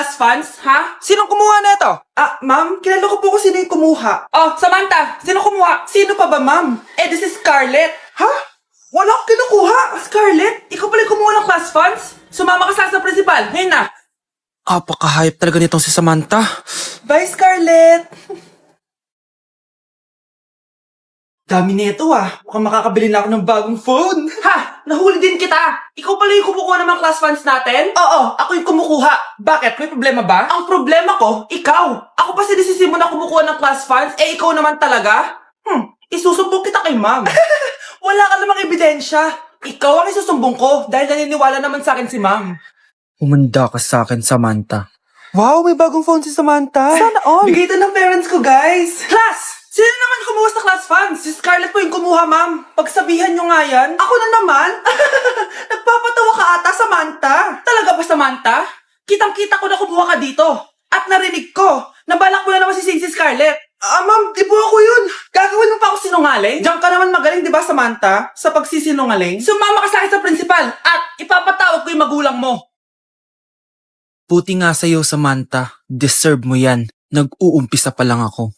class funds, ha? Sinong kumuha na ito? Ma'am, kilala ko po kung sino yung kumuha. Oh, Samantha, sino kumuha? Sino pa ba, ma'am? This is Scarlett. Ha? Wala akong kinukuha. Scarlett, ikaw pala yung kumuha ng class funds? Sumama ka sa principal. Ngayon na. Apaka-hype talaga nitong si Samantha. Bye, Scarlett. Dami nito Mukhang makakabili na ako ng bagong phone. Ha! Nahuli din kita! Ikaw pala yung kumukuha ng mga class funds natin? Oo, ako yung kumukuha. Bakit? May problema ba? Ang problema ko, ikaw. Ako pa sinisisi mo na kumukuha ng class funds, ikaw naman talaga? Isusumbong kita kay ma'am. Wala ka namang ebidensya. Ikaw ang isusumbong ko dahil naniniwala naman sa akin si ma'am. Humanda ka sa akin, Samantha. Wow, may bagong phone si Samantha. Sana all. Bigay ito ng parents ko, guys. Class! Sino naman kumuha sa class funds? Si Scarlett po yung kumuha, ma'am. Pagsabihan nyo nga yan. Ako na naman? Nagpapatawa ka ata, Samantha. Talaga ba, Samantha? Kitang-kita ko na kumuha ka dito. At narinig ko, nabalak mo na naman si Scarlett. Ma'am, di po ako yun. Gagawin mo pa ako sinungaling? Diyan ka naman magaling, di ba, Samantha? Sa pagsisinungaling? Sumama ka sa akin sa principal at ipapatawag ko yung magulang mo. Buti nga sa'yo, Samantha. Deserve mo yan. Nag-uumpisa pa lang ako.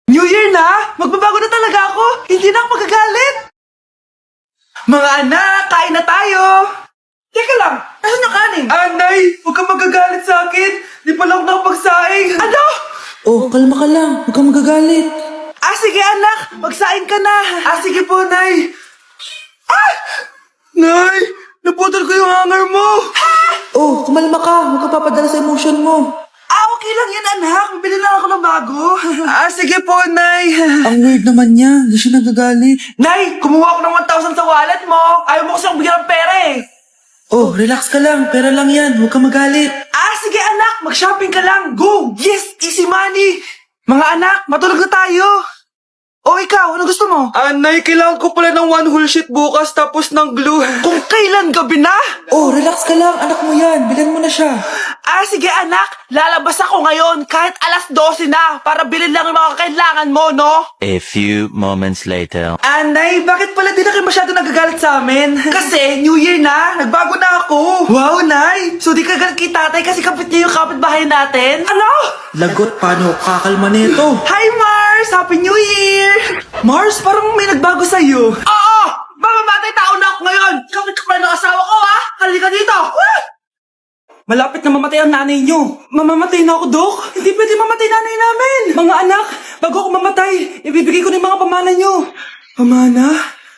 New Year na! Magbabago na talaga ako! Hindi na ako magagalit! Mga anak, kain na tayo! Teka lang, asan yung kanin? Nay, huwag kang magagalit sa akin! Di pa lang nakapagsaing! Ano? Oh, kalma ka lang. Huwag kang magagalit. Sige anak, magsaing ka na! Sige po, Nay! Nay, naputol ko yung hanger mo! Oh, kumalma ka. Huwag ka papadala sa emotion mo. Okay lang yan, anak. Bibili lang ako ng bago. Sige po, Nay. Ang weird naman niya. Hindi siya nagagalit. Nay, kumuha ako ng 1,000 sa wallet mo. Ayaw mo kasi akong bigyan ng pera eh. Oh, relax ka lang. Pera lang yan. Huwag kang magalit. Sige anak, mag-shopping ka lang. Go! Yes, easy money. Mga anak, matulog na tayo. Ikaw, ano gusto mo? Nay, kailangan ko pala ng one whole sheet bukas tapos ng glue. Kung kailan gabi na? Oh, relax ka lang. Anak mo yan. Bilan mo na siya. Sige anak, lalabas ako ngayon kahit alas 12 na para bilhin lang yung mga kailangan mo, no? A few moments later. Nay, bakit pala di na kayo masyado nagagalit sa amin? Kasi, New Year na, nagbago na ako. Wow, Nay! So di ka galit kay tatay kasi kapit niya yung kapitbahay natin? Ano? Lagot, paano kakalma nito? Hi, Mars! Happy New Year! Mars, parang may nagbago sa'yo. Oo! Mamamatay tao na ako ngayon! Kapit ka pala ng asawa ko, ha? Halika dito! Malapit na mamatay ang nanay nyo. Mamamatay na ako, Dok. Hindi pwede mamatay nanay namin. Mga anak, bago ako mamatay, ibibigay ko na yung mga pamana nyo. Pamana?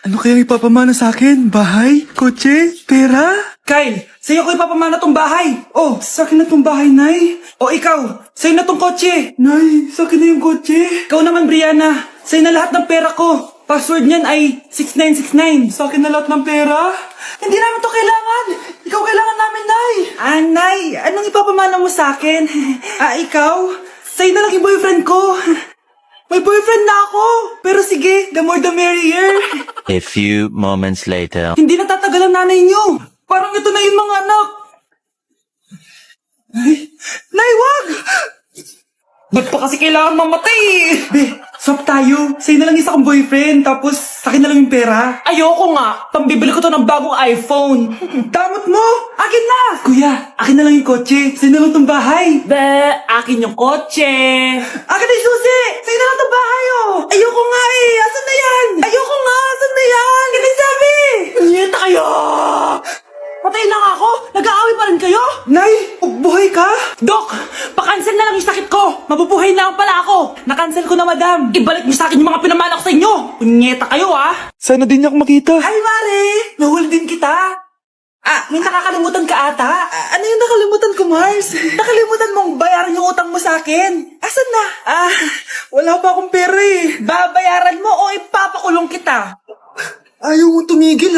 Ano kayang ipapamana sa akin? Bahay? Kotse? Pera? Kyle, sa'yo ko ipapamana tong bahay. Sa akin na tong bahay, Nay. Ikaw, sa'yo na tong kotse. Nay, sa akin na yung kotse. Ikaw naman, Brianna, sa'yo na lahat ng pera ko. Password niyan ay 6969. Sa akin na lahat ng pera? Hindi namin to kailangan. Ikaw kailangan namin, Nay. Nay, anong ipapamana mo sa akin? Ikaw? Sa'yo na lang yung boyfriend ko. May boyfriend na ako. Pero sige, the more the merrier. A few moments later. Hindi na tatagal ang nanay niyo. Parang ito na yung mga anak. Nay, wag! Ba't pa kasi kailangan mamatay? Be, swap tayo. Sa'yo na lang isa kong boyfriend, tapos sa akin na lang yung pera. Ayoko nga. Pambibili ko to ng bagong iPhone. Damot mo! Akin na! Kuya, akin na lang yung kotse. Sa'yo na lang tong bahay. Be, akin yung kotse. Akin na yung susi! Sa'yo na lang tong bahay, Ayoko nga eh. Asan na yan? Ayoko nga. Asan na yan? Ganun sabi! Nyeta kayo! Patay lang ako! Nag-aaway pa rin kayo? Nay, buhay ka? Dok, pakancel na lang yung sakit ko! Mabubuhay na lang pala ako! Nakancel ko na, madam! Ibalik niyo sa akin yung mga pinamana ko sa inyo! Punyeta kayo, Sana din niya ako makita. Hi, Mare! Nahuli din kita! May nakakalimutan ka ata? Ano yung nakalimutan ko, Mars? Nakalimutan mong bayaran yung utang mo sa akin? Asan na? Wala pa akong pera eh. Babayaran mo o ipapakulong kita? Ayaw mo tumigil,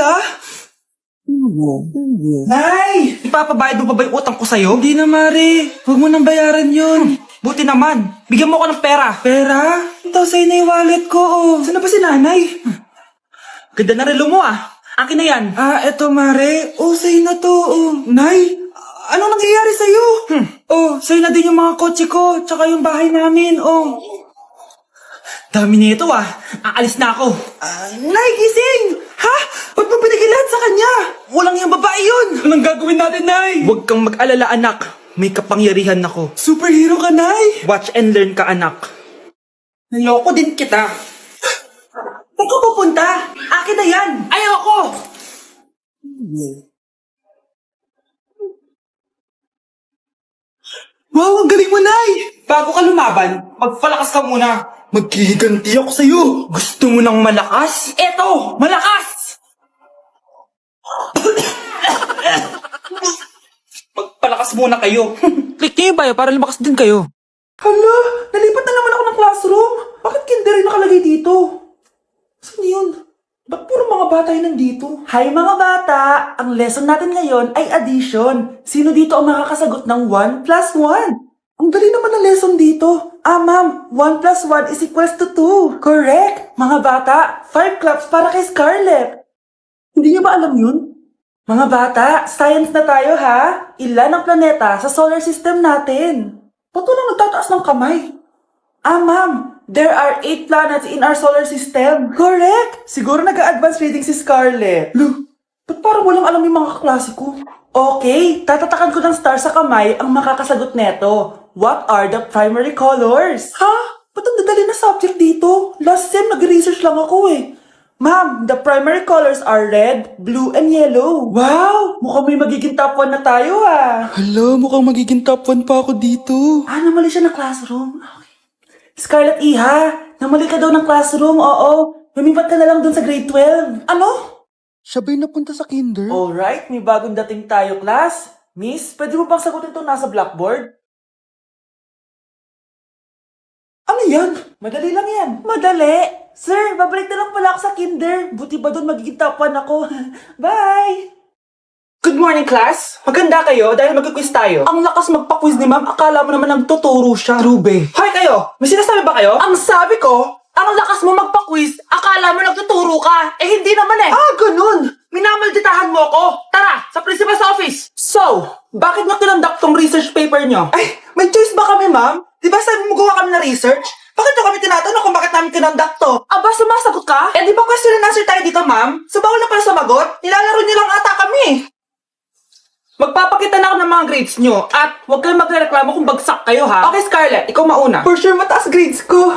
Nay! Ipapabayad mo pa ba yung utang ko sa'yo? Hindi na, Mare. Huwag mo nang bayaran yun. Buti naman. Bigyan mo ako ng pera. Pera? Ito, sa'yo na yung wallet ko, Saan na ba si nanay? Ganda na relo mo, Akin na yan. Eto, Mare. Sa'yo na to, Nay, ano nangyayari sa'yo? Sa'yo na din yung mga kotse ko, tsaka yung bahay namin, Dami nito Aalis na ako. Nay, gising! Ha? Ba't mo binigay lahat sa kanya? Walang yung babae yun! Anong gagawin natin, Nay? Huwag kang mag-alala, anak. May kapangyarihan ako. Superhero ka, Nay! Watch and learn ka, anak. Naloko din kita. Saan ka pupunta? Akin na yan! Ayoko! Wow, ang galing mo, Nay! Bago ka lumaban, magpalakas ka muna. Maghihiganti ako sa'yo. Gusto mo ng malakas? Eto, malakas! Magpalakas muna kayo. Click niyo yung bio para lumakas din kayo. Hala, nalipat na naman ako ng classroom. Bakit kinder yung nakalagay dito? Saan yun? Ba't puro mga bata yun nandito? Hi mga bata! Ang lesson natin ngayon ay addition. Sino dito ang makakasagot ng 1 plus 1? Ang dali naman ng lesson dito. Ah ma'am, 1 plus 1 is equals to 2. Correct! Mga bata, 5 claps para kay Scarlett. Hindi niyo ba alam yun? Mga bata, science na tayo ha? Ilan ang planeta sa solar system natin? Ba't walang nagtataas ng kamay? Ah, ma'am, there are 8 planets in our solar system. Correct! Siguro nag-a-advance reading si Scarlett. Lo, ba't parang walang alam yung mga kaklase ko? Okay, tatatakan ko ng star sa kamay ang makakasagot neto. What are the primary colors? Ha? Ba't ang dadali na subject dito? Last sem, nag-research lang ako eh. Ma'am, the primary colors are red, blue, and yellow. Wow! Mukhang may magiging top 1 na tayo ah. Hala, mukhang magiging top 1 pa ako dito. Ah, namali siya ng classroom. Scarlett Iha, namali ka daw ng classroom, oo. Lumipat ka na lang dun sa grade 12. Ano? Siya ba'y napunta sa kinder? Alright, may bagong dating tayo, class. Miss, pwede mo bang sagutin itong nasa blackboard? Ano yan? Madali lang yan. Madali? Sir, babalik na lang pala ako sa kinder. Buti ba doon magiging top 1 ako? Bye! Good morning, class. Maganda kayo dahil mag-quiz tayo. Ang lakas magpa-quiz ni ma'am, akala mo naman nagtuturo siya. Rube. Hoy kayo, may sinasabi ba kayo? Ang sabi ko, ang lakas mo magpa-quiz, akala mo nagtuturo ka. Eh hindi naman eh. Ah, ganun. Minamalditahan mo ako. Tara, sa principal's office. So, bakit nyo kinonduct tong research paper nyo? Ay, may choice ba kami, ma'am? Di ba sabi mo gawa kami na research? Bakit nyo kami tinatanong kung bakit namin kinonduct to? Aba, sumasagot ka? Eh di ba question and answer tayo dito, ma'am? So bawal na pala sumagot? Nilalaro nyo lang ata kami. Magpapakita na ako ng mga grades nyo at huwag kayong magreklamo kung bagsak kayo ha. Okay, Scarlett, ikaw mauna. For sure, mataas grades ko.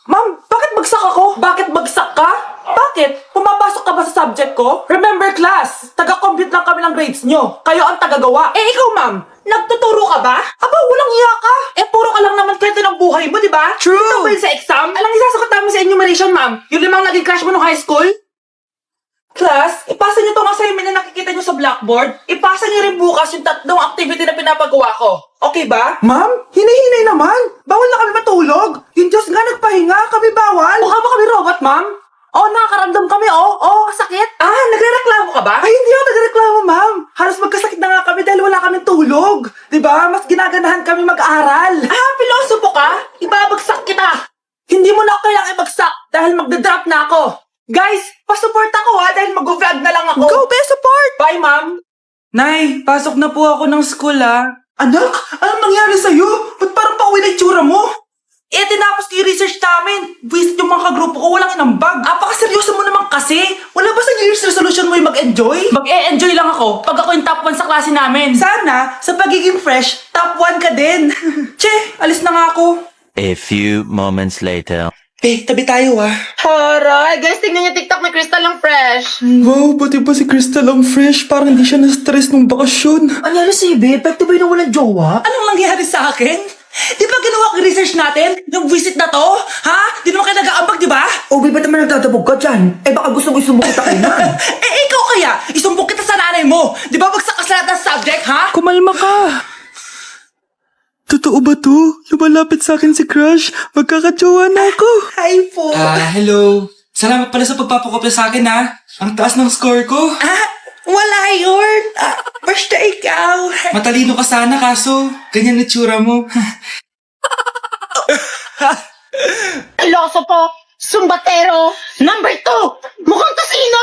Ma'am, bakit bagsak ako? Bakit bagsak ka? Bakit? Pumapasok ka ba sa subject ko? Remember class, taga-compute lang kami ng grades nyo. Kayo ang tagagawa. Eh ikaw ma'am, nagtuturo ka ba? Aba, walang iya ka. Eh puro ka lang naman kwento ng buhay mo, di ba? True. Ito ba yun sa exam? Alang isasagot namin sa enumeration ma'am. Yung 5 naging crush mo nung high school? Class, ipasa niyo tong assignment na nakikita niyo sa blackboard. Ipasa niyo rin bukas yung 3 activity na pinapagawa ko. Okay ba? Ma'am, hinihinay naman. Bawal na kami matulog. Yung Diyos nga nagpahinga, kami bawal. Mukha ba kami robot, ma'am? Oo, nakakaramdam kami, oo, sakit. Ah, nagrereklamo ka ba? Ay, hindi ako nagrereklamo, ma'am. Halos magkasakit na nga kami dahil wala kaming tulog. Diba? Mas ginaganahan kami mag-aral. Ah, pilosopo ka? Ibabagsak kita. Hindi mo na ako kailangang ibagsak dahil magdadrop na ako. Guys, pasupport ako ha dahil mag-vlog na lang ako. Go, best support! Bye, ma'am. Nay, pasok na po ako ng school ha. Anak, anong nangyari sa'yo? Ba't parang pauwi na itsura mo? Eh, tinapos ko yung research namin. Visit yung mga kagrupo ko, walang inambag. Apakaseryoso mo naman kasi. Wala ba sa New Year's resolution mo yung mag-enjoy? Mag-e-enjoy lang ako pag ako yung top 1 sa klase namin. Sana, sa pagiging fresh, top 1 ka din. Che, alis na nga ako. A few moments later. Eh, tabi tayo ah. Haray, guys, tingnan niyo TikTok ni Crystal ang fresh. Wow, pati ba si Crystal ang fresh? Parang hindi siya na-stress nung bakasyon. Anyari si Ibe? Epekto ba yun na walang jowa? Anong nangyari sa akin? Di ba ginawa ko yung research natin? Yung visit na to? Ha? Di naman kayo nag-aambag, di ba? O, ba't naman nagdadabog ka dyan? Eh, baka gusto mo isumbong kita kay Nan. Eh, ikaw kaya? Isumbong kita sa nanay mo. Di ba bagsak ka sa lahat ng subject, ha? Kumalma ka. Totoo ba to? Lumalapit sa akin si Crush. Magkakajowa na ako. Hi po. Hello. Salamat pala sa pagpapakopya sa akin ha. Ang taas ng score ko. Wala yun. Basta ikaw. Matalino ka sana kaso ganyan na tsura mo. Iloso po, sumbatero, number 2, mukhang kasino!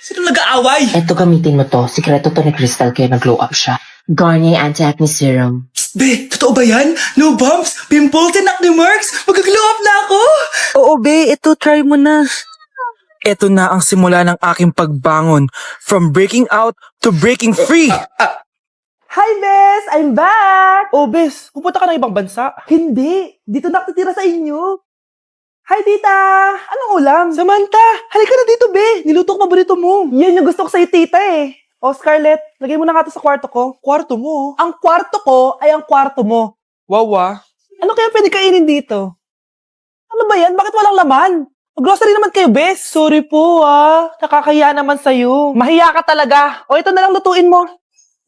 Sino nag-aaway? Eto, gamitin mo to. Sikreto to ni Crystal kaya nag-glow up siya. Garnier Anti-Acne Serum. Be, totoo ba yan? No bumps, pimples, and acne marks? Mag-glow up na ako. Oo be, ito try mo na. Eto na ang simula ng aking pagbangon. From breaking out to breaking free. Hi, Bes! I'm back! Oh, Bes, pupunta ka ng ibang bansa? Hindi. Dito na ako titira sa inyo. Hi, tita! Anong ulam? Samantha, halika na dito, Be. Niluto ko paborito mo. Yan yung gusto ko sa'yo, tita eh. Oh, Scarlett, lagay mo na nga to sa kwarto ko. Kwarto mo? Ang kwarto ko ay ang kwarto mo. Wawa. Ano kaya pwede kainin dito? Ano ba yan? Bakit walang laman? Grocery naman kayo, Bes. Sorry po, nakakahiya naman sa'yo. Mahiya ka talaga. O, ito na lang lutuin mo.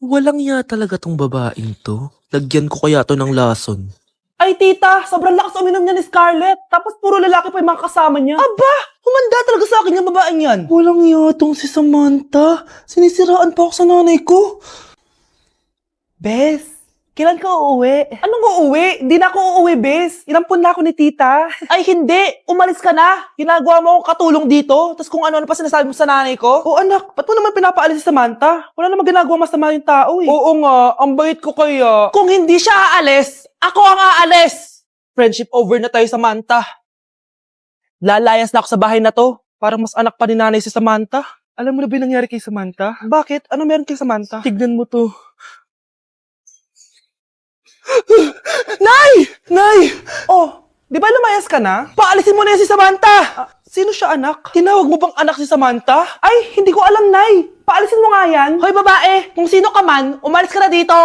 Walang ya talaga tong babaeng to. Lagyan ko kaya to ng lason. Ay, tita, sobrang lakas uminom niya ni Scarlett. Tapos puro lalaki pa yung mga kasama niya. Aba, humanda talaga sa akin yung babaeng yan. Walang yatong si Samantha. Sinisiraan pa ako sa nanay ko. Bes, kailan ka uuwi? Anong uuwi? Hindi na ako uuwi, Bes. Inampun na ako ni tita. Ay, hindi. Umalis ka na. Ginagawa mo akong katulong dito. Tapos kung ano-ano pa sinasabi mo sa nanay ko. Oh, anak, ba't mo naman pinapaalis si Samantha? Wala naman ginagawa masama yung tao eh. Oo nga, ang bait ko kaya. Kung hindi siya aalis, ako ang aalis! Friendship over na tayo, Samantha. Lalayas na ako sa bahay na to. Parang mas anak pa ni nanay si Samantha. Alam mo na ba yung nangyari kay Samantha? Bakit? Ano meron kay Samantha? Tignan mo to. Nay! Nay! Oh, di ba lumayas ka na? Paalisin mo na yan si Samantha! Sino siya, anak? Tinawag mo bang anak si Samantha? Ay, hindi ko alam, Nay. Paalisin mo nga yan. Hoy, babae, kung sino ka man, umalis ka na dito.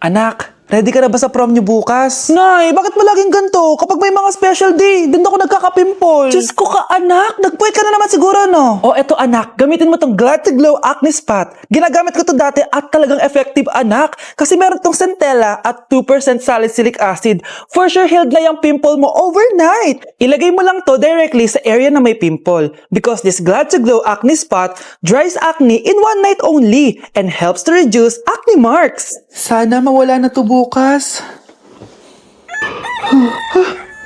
Anak, ready ka na ba sa prom niyo bukas? Nay, bakit ba laging ganito? Kapag may mga special day, doon ako nagkakapimple. Diyos ko ka, anak. Nagpuwit ka na naman siguro, no? Oh, eto anak, gamitin mo tong Glad to Glow Acne Spot. Ginagamit ko to dati at talagang effective, anak. Kasi meron tong centella at 2% salicylic acid. For sure, healed na yung pimple mo overnight. Ilagay mo lang to directly sa area na may pimple. Because this Glad to Glow Acne Spot dries acne in one night only and helps to reduce acne marks. Sana mawala na to bukas.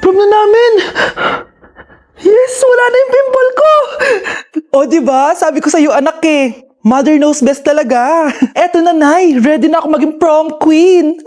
Prom na namin! Yes, wala na yung pimple ko! O, diba? Sabi ko sa'yo, anak eh. Mother knows best talaga. Eto na, Nay. Ready na ako maging prom queen.